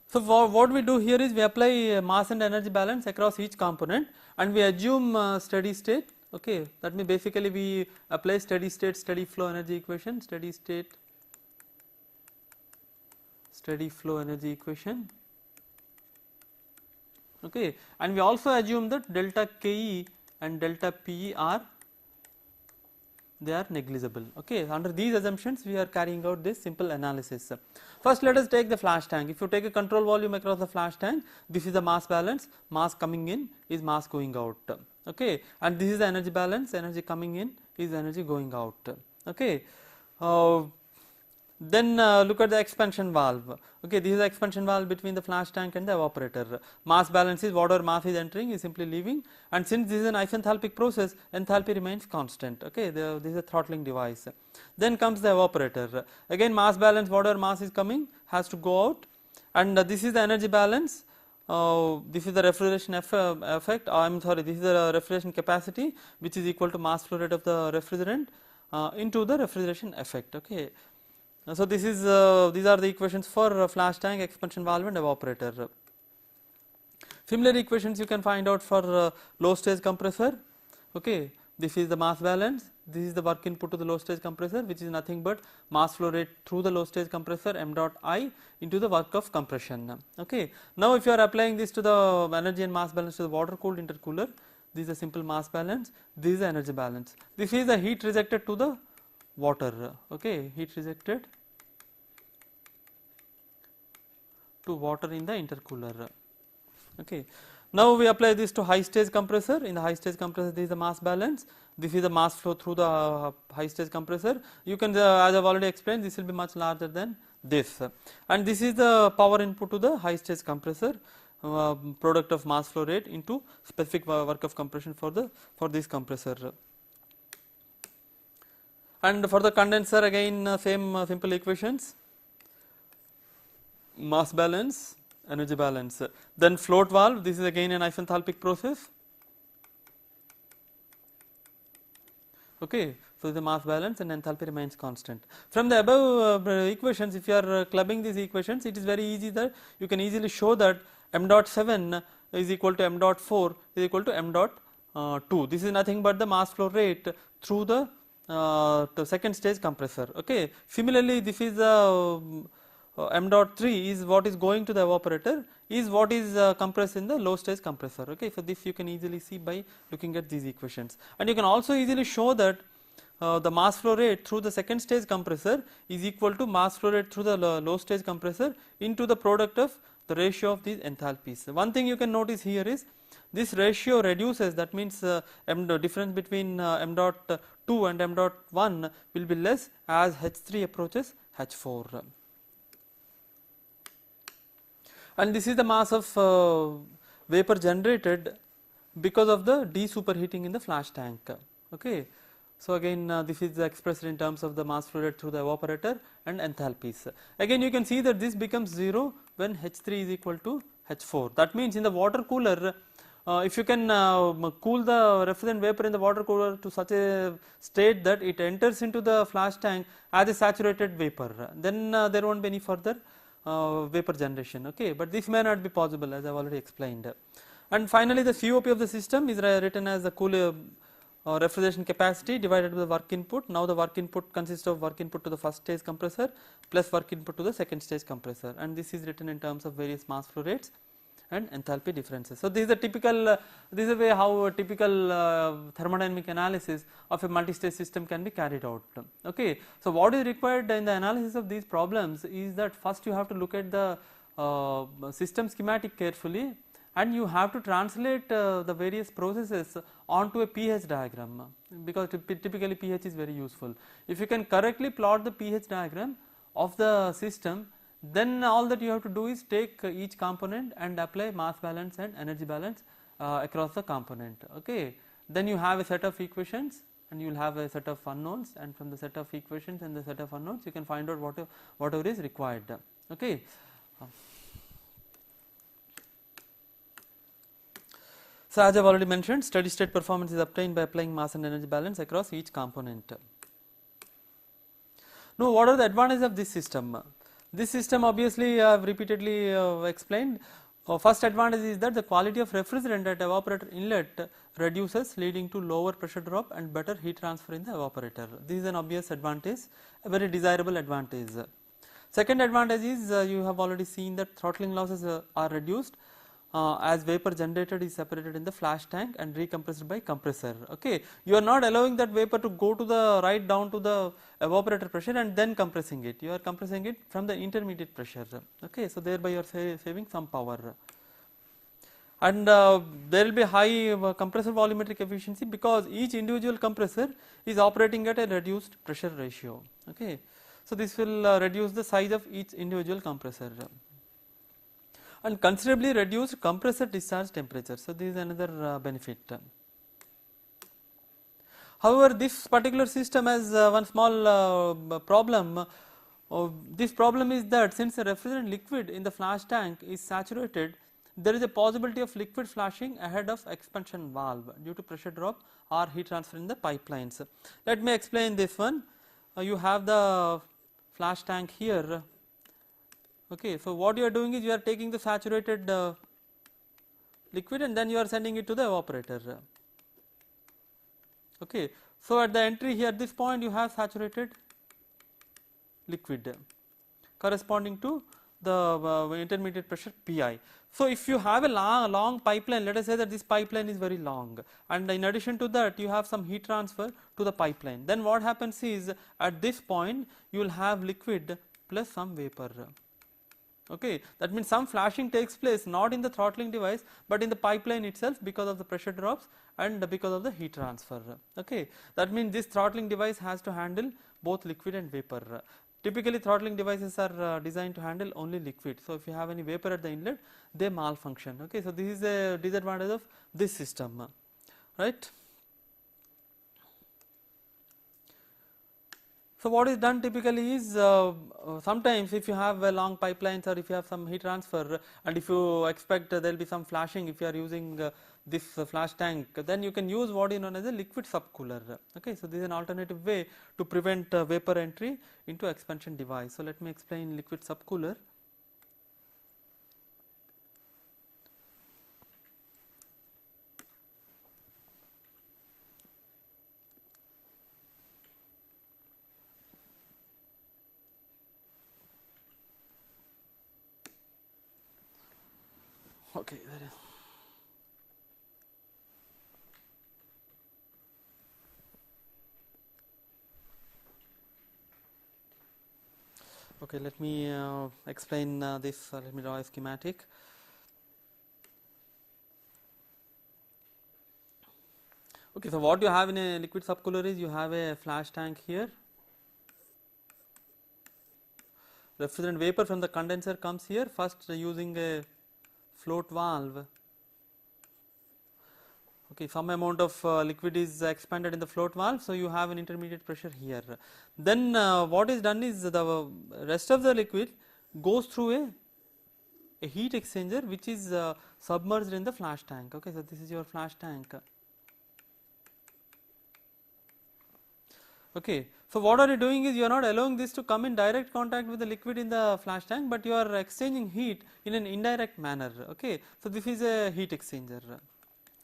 So what we do here is we apply mass and energy balance across each component, and we assume steady state. Okay, that means basically we apply steady state steady flow energy equation, steady state steady flow energy equation. Okay, and we also assume that delta Ke and delta Pe are negligible. Okay, under these assumptions we are carrying out this simple analysis. First let us take the flash tank. If you take a control volume across the flash tank, this is the mass balance, mass coming in is mass going out. Okay, and this is the energy balance, energy coming in is energy going out. Okay, then look at the expansion valve. Okay, this is the expansion valve between the flash tank and the evaporator. Mass balance is whatever mass is entering is simply leaving, and since this is an isenthalpic process, enthalpy remains constant. Okay, this is a throttling device. Then comes the evaporator. Again, mass balance, whatever mass is coming has to go out, and this is the energy balance. This is the refrigeration effect. I am sorry, this is the refrigeration capacity, which is equal to mass flow rate of the refrigerant into the refrigeration effect. Okay, so this is these are the equations for flash tank, expansion valve, and evaporator. Similar equations you can find out for low stage compressor. Okay, this is the mass balance. This is the work input to the low stage compressor, which is nothing but mass flow rate through the low stage compressor m dot I into the work of compression. Okay. Now if you are applying this to the energy and mass balance to the water cooled intercooler, this is a simple mass balance, this is the energy balance. This is the heat rejected to the water. Okay, heat rejected to water in the intercooler. Okay. Now we apply this to high stage compressor. In the high stage compressor, this is the mass balance. This is the mass flow through the high stage compressor. You can, as I have already explained, this will be much larger than this. And this is the power input to the high stage compressor, product of mass flow rate into specific work of compression for this compressor. And for the condenser, again same simple equations. Mass balance, energy balance. Then float valve, this is again an isenthalpic process. Okay, so the mass balance and enthalpy remains constant. From the above equations, if you are clubbing these equations, it is very easy that you can easily show that m dot 7 is equal to m dot 4 is equal to m dot 2. This is nothing but the mass flow rate through the second stage compressor. Okay, similarly, this is m dot 3 is what is going to the evaporator, is what is compressed in the low stage compressor. Okay, so this you can easily see by looking at these equations, and you can also easily show that the mass flow rate through the second stage compressor is equal to mass flow rate through the low stage compressor into the product of the ratio of these enthalpies. One thing you can notice here is this ratio reduces, that means the difference between m dot 2 and m dot 1 will be less as H3 approaches H4. And this is the mass of vapor generated because of the de-superheating in the flash tank. Okay. So again this is expressed in terms of the mass flow rate through the evaporator and enthalpies. Again you can see that this becomes 0 when H3 is equal to H4. That means in the water cooler, if you can cool the refrigerant vapor in the water cooler to such a state that it enters into the flash tank as a saturated vapor, then there won't be any further vapor generation. Okay, but this may not be possible, as I have already explained. And finally the COP of the system is written as the cool refrigeration capacity divided by the work input. Now the work input consists of work input to the first stage compressor plus work input to the second stage compressor, and this is written in terms of various mass flow rates and enthalpy differences. So this is a typical, this is a way how a typical thermodynamic analysis of a multi-stage system can be carried out. Okay. So what is required in the analysis of these problems is that first you have to look at the system schematic carefully, and you have to translate the various processes onto a pH diagram, because typically pH is very useful. If you can correctly plot the pH diagram of the system, then all that you have to do is take each component and apply mass balance and energy balance across the component. Okay. Then you have a set of equations and you will have a set of unknowns, and from the set of equations and the set of unknowns you can find out whatever is required. Okay. So as I have already mentioned, steady state performance is obtained by applying mass and energy balance across each component. Now what are the advantages of this system? This system obviously I have repeatedly explained. First advantage is that the quality of refrigerant at evaporator inlet reduces, leading to lower pressure drop and better heat transfer in the evaporator. This is an obvious advantage, a very desirable advantage. Second advantage is you have already seen that throttling losses are reduced as vapor generated is separated in the flash tank and recompressed by compressor. Okay, you are not allowing that vapor to go to the right down to the evaporator pressure and then compressing it. You are compressing it from the intermediate pressure. Okay, so thereby you are saving some power. And there will be high compressor volumetric efficiency because each individual compressor is operating at a reduced pressure ratio. Okay, so this will reduce the size of each individual compressor. And considerably reduced compressor discharge temperature. So this is another benefit. However, this particular system has one small problem. This problem is that since the refrigerant liquid in the flash tank is saturated, there is a possibility of liquid flashing ahead of expansion valve due to pressure drop or heat transfer in the pipelines. Let me explain this one. You have the flash tank here. Okay, so what you are doing is you are taking the saturated liquid and then you are sending it to the evaporator. Okay, so at the entry here at this point you have saturated liquid corresponding to the intermediate pressure Pi. So if you have a long pipeline, let us say that this pipeline is very long, and in addition to that you have some heat transfer to the pipeline, then what happens is at this point you will have liquid plus some vapor. Okay, that means some flashing takes place not in the throttling device but in the pipeline itself because of the pressure drops and because of the heat transfer. Okay, that means this throttling device has to handle both liquid and vapor. Typically throttling devices are designed to handle only liquid, so if you have any vapor at the inlet they malfunction. Okay, so this is a disadvantage of this system, right. So what is done typically is sometimes if you have long pipelines or if you have some heat transfer and if you expect there will be some flashing, if you are using this flash tank, then you can use what is known as a liquid subcooler. Okay, so this is an alternative way to prevent vapor entry into expansion device. So let me explain liquid subcooler. Okay, there is. Okay, let me explain this. Let me draw a schematic. Okay, so what you have in a liquid subcooler is you have a flash tank here. Refrigerant vapor from the condenser comes here, first using a float valve Okay, some amount of liquid is expanded in the float valve, so you have an intermediate pressure here. Then what is done is the rest of the liquid goes through a heat exchanger which is submerged in the flash tank. Okay, so this is your flash tank. Okay, so what are you doing is you are not allowing this to come in direct contact with the liquid in the flash tank, but you are exchanging heat in an indirect manner. Okay, so this is a heat exchanger,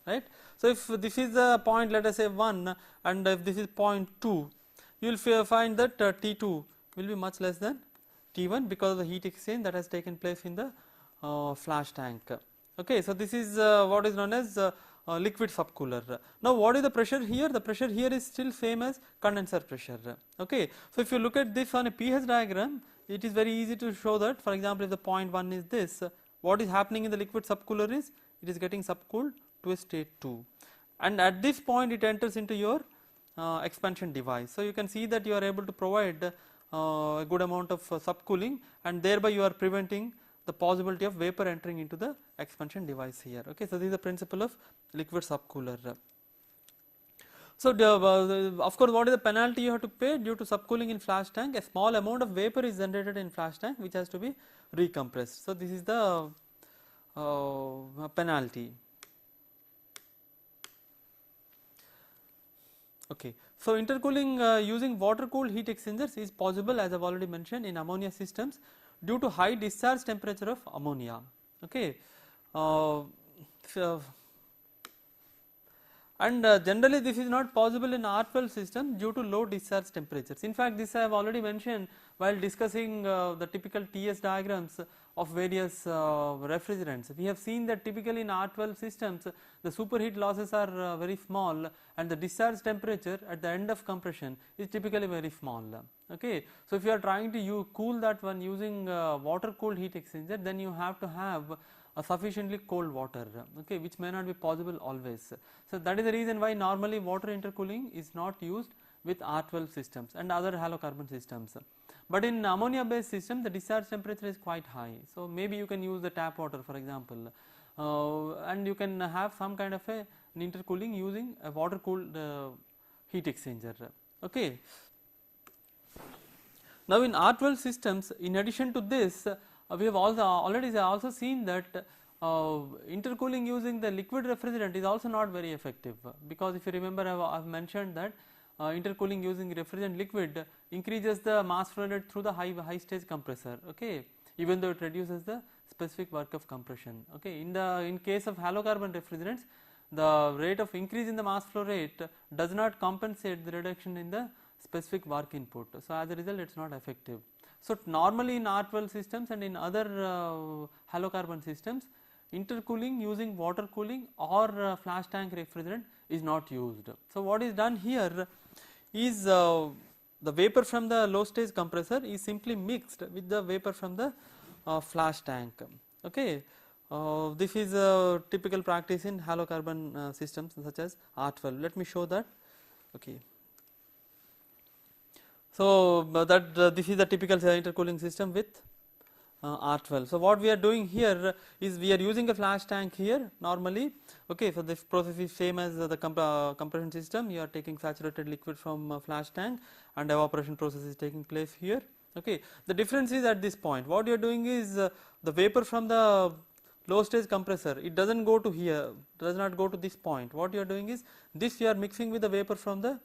right. So if this is the point, let us say 1, and if this is point 2, you will find that T2 will be much less than T1 because of the heat exchange that has taken place in the flash tank. Okay, so this is what is known as liquid subcooler. Now what is the pressure here? The pressure here is still same as condenser pressure. Okay, so if you look at this on a pH diagram, it is very easy to show that. For example, if the point 1 is this, what is happening in the liquid subcooler is it is getting subcooled to a state 2, and at this point it enters into your expansion device. So you can see that you are able to provide a good amount of subcooling, and thereby you are preventing the possibility of vapor entering into the expansion device here. Okay, so this is the principle of liquid subcooler. So of course, what is the penalty you have to pay due to subcooling in flash tank? A small amount of vapor is generated in flash tank which has to be recompressed. So this is the penalty. Okay, so intercooling using water cooled heat exchangers is possible, as I have already mentioned, in ammonia systems due to high discharge temperature of ammonia. Okay, and generally this is not possible in R12 system due to low discharge temperatures. In fact, this I have already mentioned while discussing the typical TS diagrams of various refrigerants. We have seen that typically in R12 systems the superheat losses are very small, and the discharge temperature at the end of compression is typically very small. Okay, so if you are trying to cool that one using water cooled heat exchanger, then you have to have sufficiently cold water, okay, which may not be possible always. So that is the reason why normally water intercooling is not used with R12 systems and other halocarbon systems. But in ammonia based system the discharge temperature is quite high, so maybe you can use the tap water for example, and you can have some kind of an intercooling using a water cooled heat exchanger. Okay. Now in R12 systems, in addition to this, we have already also seen that intercooling using the liquid refrigerant is also not very effective, because if you remember I have mentioned that intercooling using refrigerant liquid increases the mass flow rate through the high stage compressor, okay, even though it reduces the specific work of compression. Okay, in case of halocarbon refrigerants, the rate of increase in the mass flow rate does not compensate the reduction in the specific work input. So as a result, it is not effective. So normally in R12 systems and in other halocarbon systems, intercooling using water cooling or flash tank refrigerant is not used. So what is done here is the vapor from the low stage compressor is simply mixed with the vapor from the flash tank. Okay, this is a typical practice in halocarbon systems such as R12. Let me show that. Okay. So this is the typical intercooling system with R12. So what we are doing here is we are using a flash tank here normally. Okay, so this process is same as the compression system. You are taking saturated liquid from flash tank and evaporation process is taking place here. Okay, the difference is at this point. What you are doing is the vapor from the low stage compressor, it does not go to here, does not go to this point. What you are doing is this you are mixing with the vapor from the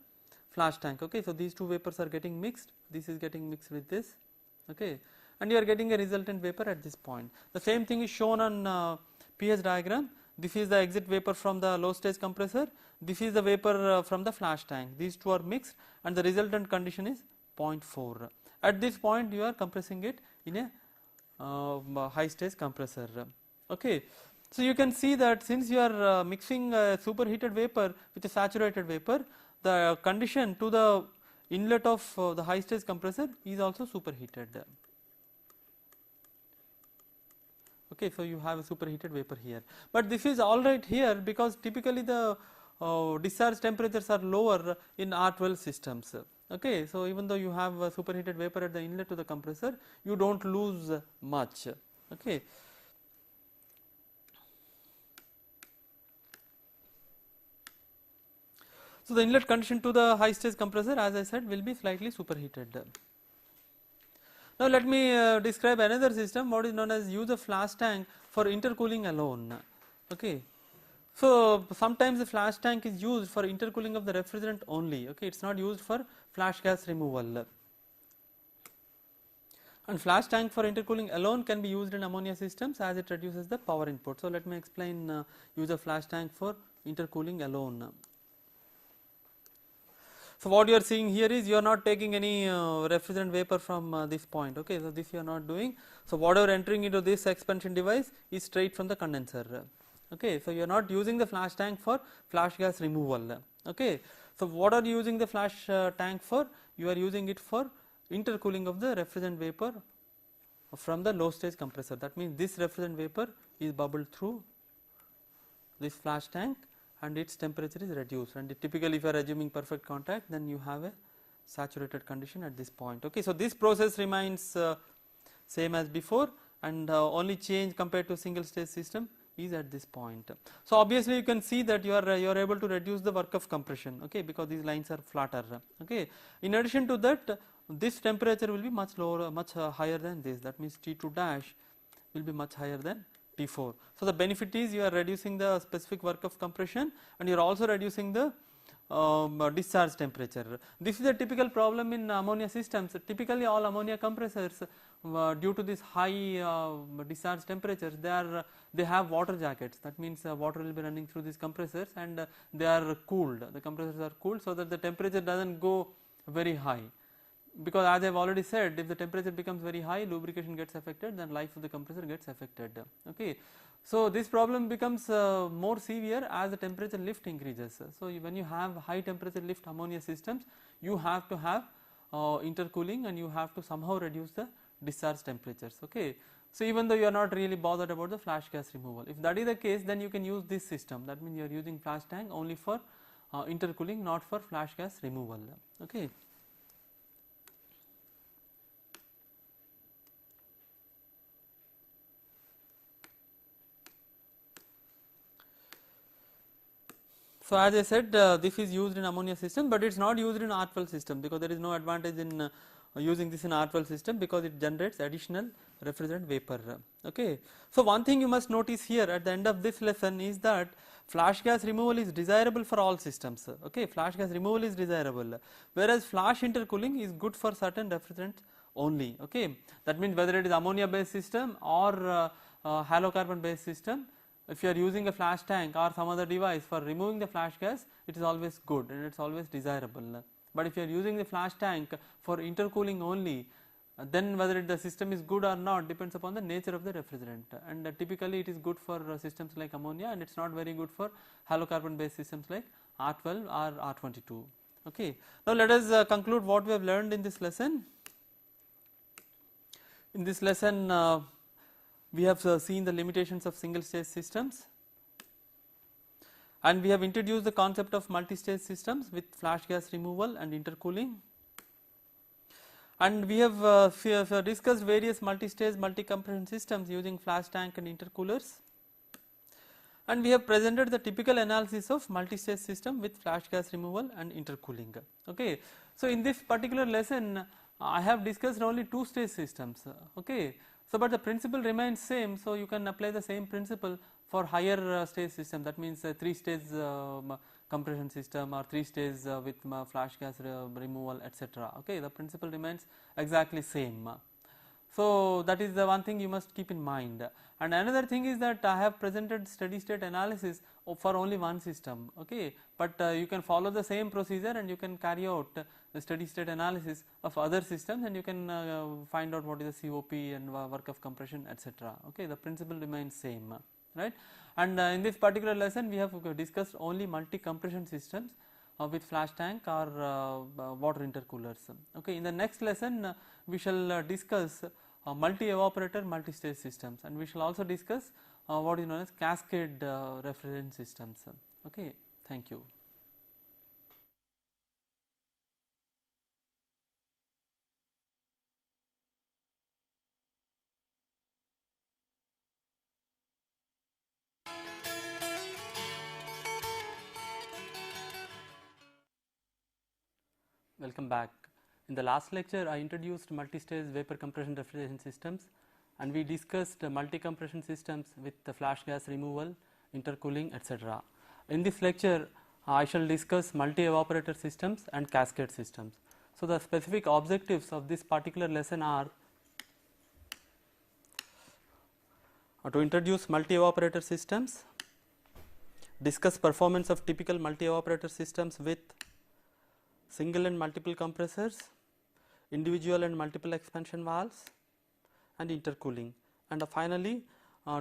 flash tank. Okay, so these two vapors are getting mixed. This is getting mixed with this. Okay, and you are getting a resultant vapor at this point. The same thing is shown on pH diagram. This is the exit vapor from the low stage compressor. This is the vapor from the flash tank. These two are mixed, and the resultant condition is 0.4. At this point, you are compressing it in a high stage compressor. Okay, so you can see that since you are mixing a superheated vapor with a saturated vapor, the condition to the inlet of the high stage compressor is also superheated. Okay, so you have a superheated vapor here, but this is all right here because typically the discharge temperatures are lower in R12 systems. Okay, so even though you have a superheated vapor at the inlet to the compressor, you do not lose much. Okay. So the inlet condition to the high stage compressor, as I said, will be slightly superheated. Now let me describe another system, what is known as use of flash tank for intercooling alone. Okay. So sometimes the flash tank is used for intercooling of the refrigerant only. Okay, it's not used for flash gas removal. And flash tank for intercooling alone can be used in ammonia systems as it reduces the power input. So let me explain use of flash tank for intercooling alone. So what you are seeing here is you are not taking any refrigerant vapor from this point. Okay, so this you are not doing. So whatever entering into this expansion device is straight from the condenser. Okay, so you are not using the flash tank for flash gas removal. Okay, so what are you using the flash tank for? You are using it for intercooling of the refrigerant vapor from the low stage compressor. That means this refrigerant vapor is bubbled through this flash tank and its temperature is reduced, and typically if you are assuming perfect contact, then you have a saturated condition at this point. Okay, so this process remains same as before, and only change compared to single stage system is at this point. So obviously you can see that you are able to reduce the work of compression. Okay, because these lines are flatter. Okay, in addition to that, this temperature will be much lower, much higher than this. That means T2 dash will be much higher than T4. So the benefit is you are reducing the specific work of compression, and you are also reducing the discharge temperature. This is a typical problem in ammonia systems. Typically all ammonia compressors, due to this high discharge temperatures, they have water jackets. That means water will be running through these compressors, and they are cooled. The compressors are cooled so that the temperature does not go very high. Because as I have already said, if the temperature becomes very high, lubrication gets affected, then life of the compressor gets affected. Okay. So this problem becomes more severe as the temperature lift increases. So when you have high temperature lift ammonia systems, you have to have intercooling, and you have to somehow reduce the discharge temperatures. Okay. So even though you are not really bothered about the flash gas removal, if that is the case, then you can use this system. That means you are using flash tank only for intercooling, not for flash gas removal. Okay. So as I said, this is used in ammonia system, but it is not used in R12 system, because there is no advantage in using this in R12 system, because it generates additional refrigerant vapor. Okay. So one thing you must notice here at the end of this lesson is that flash gas removal is desirable for all systems. Okay, flash gas removal is desirable, whereas flash intercooling is good for certain refrigerants only. Okay, that means whether it is ammonia based system or halocarbon based system, if you are using a flash tank or some other device for removing the flash gas, it is always good and it is always desirable. But if you are using the flash tank for intercooling only, then whether the system is good or not depends upon the nature of the refrigerant, and typically it is good for systems like ammonia, and it is not very good for halocarbon based systems like R12 or R22. Okay. Now let us conclude what we have learned in this lesson. In this lesson, we have seen the limitations of single stage systems, and we have introduced the concept of multi-stage systems with flash gas removal and intercooling, and we have discussed various multi-stage multi-compression systems using flash tank and intercoolers, and we have presented the typical analysis of multi-stage system with flash gas removal and intercooling. Okay. So in this particular lesson, I have discussed only two-stage systems. Okay. So but the principle remains same, so you can apply the same principle for higher stage system, that means 3-stage compression system or 3-stage with flash gas removal, etc. Okay, the principle remains exactly same. So that is the one thing you must keep in mind. And another thing is that I have presented steady state analysis for only one system. Okay, but you can follow the same procedure and you can carry out the steady state analysis of other systems, and you can find out what is the COP and work of compression, etc. Okay, the principle remains same, right? And in this particular lesson we have discussed only multi compression systems with flash tank or water intercoolers. Okay, in the next lesson we shall discuss multi evaporator multi stage systems, and we shall also discuss what is known as cascade refrigerant systems. Okay, thank you. Welcome back. In the last lecture, I introduced multi-stage vapor compression refrigeration systems, and we discussed multi-compression systems with the flash gas removal, intercooling, etc. In this lecture, I shall discuss multi-evaporator systems and cascade systems. So, the specific objectives of this particular lesson are to introduce multi-evaporator systems, discuss performance of typical multi-evaporator systems with single and multiple compressors, individual and multiple expansion valves, and intercooling, and finally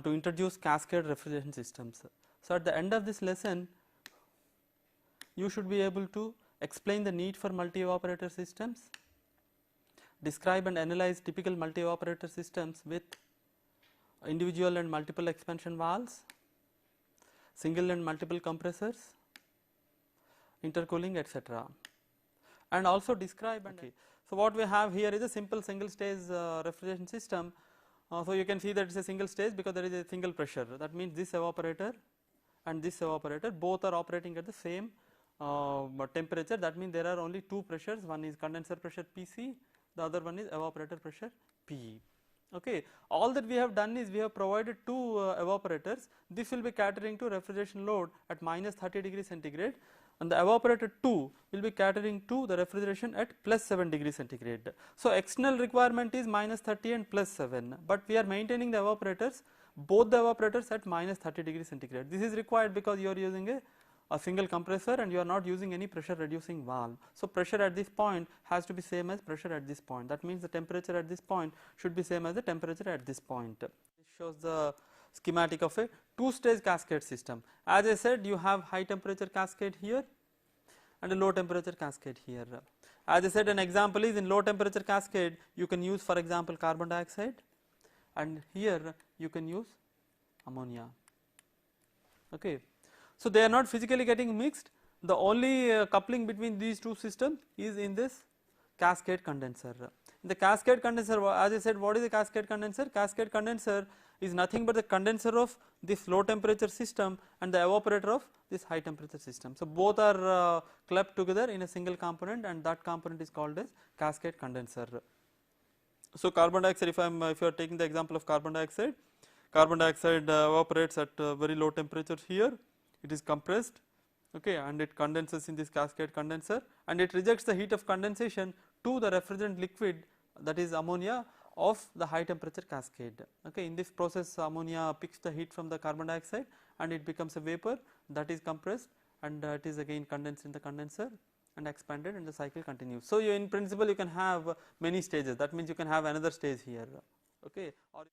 to introduce cascade refrigeration systems. So, at the end of this lesson, you should be able to explain the need for multi-evaporator systems, describe and analyze typical multi-evaporator systems with individual and multiple expansion valves, single and multiple compressors, intercooling, etc. and also describe and so what we have here is a simple single stage refrigeration system. So, you can see that it is a single stage because there is a single pressure, that means this evaporator and this evaporator both are operating at the same temperature, that means there are only two pressures, one is condenser pressure PC, the other one is evaporator pressure PE. Okay. All that we have done is we have provided two evaporators. This will be catering to refrigeration load at minus 30 degrees centigrade, and the evaporator 2 will be catering to the refrigeration at plus 7 degrees centigrade. So, external requirement is minus 30 and plus 7, but we are maintaining the evaporators, both the evaporators at minus 30 degrees centigrade. This is required because you are using a single compressor and you are not using any pressure reducing valve. So, pressure at this point has to be same as pressure at this point, that means the temperature at this point should be same as the temperature at this point. This shows the schematic of a two stage cascade system. As I said, you have high temperature cascade here and a low temperature cascade here. As I said, an example is in low temperature cascade you can use, for example, carbon dioxide, and here you can use ammonia. Okay. So, they are not physically getting mixed, the only coupling between these two systems is in this cascade condenser. In the cascade condenser, as I said, what is a cascade condenser? Cascade condenser is nothing but the condenser of this low temperature system and the evaporator of this high temperature system. So, both are clubbed together in a single component, and that component is called as cascade condenser. So, carbon dioxide, if you are taking the example of carbon dioxide evaporates at very low temperatures here, it is compressed, okay, and it condenses in this cascade condenser, and it rejects the heat of condensation to the refrigerant liquid, that is ammonia, of the high temperature cascade. Okay. In this process, ammonia picks the heat from the carbon dioxide and it becomes a vapor that is compressed, and it is again condensed in the condenser and expanded, and the cycle continues. So, in principle you can have many stages, that means you can have another stage here. Okay. Or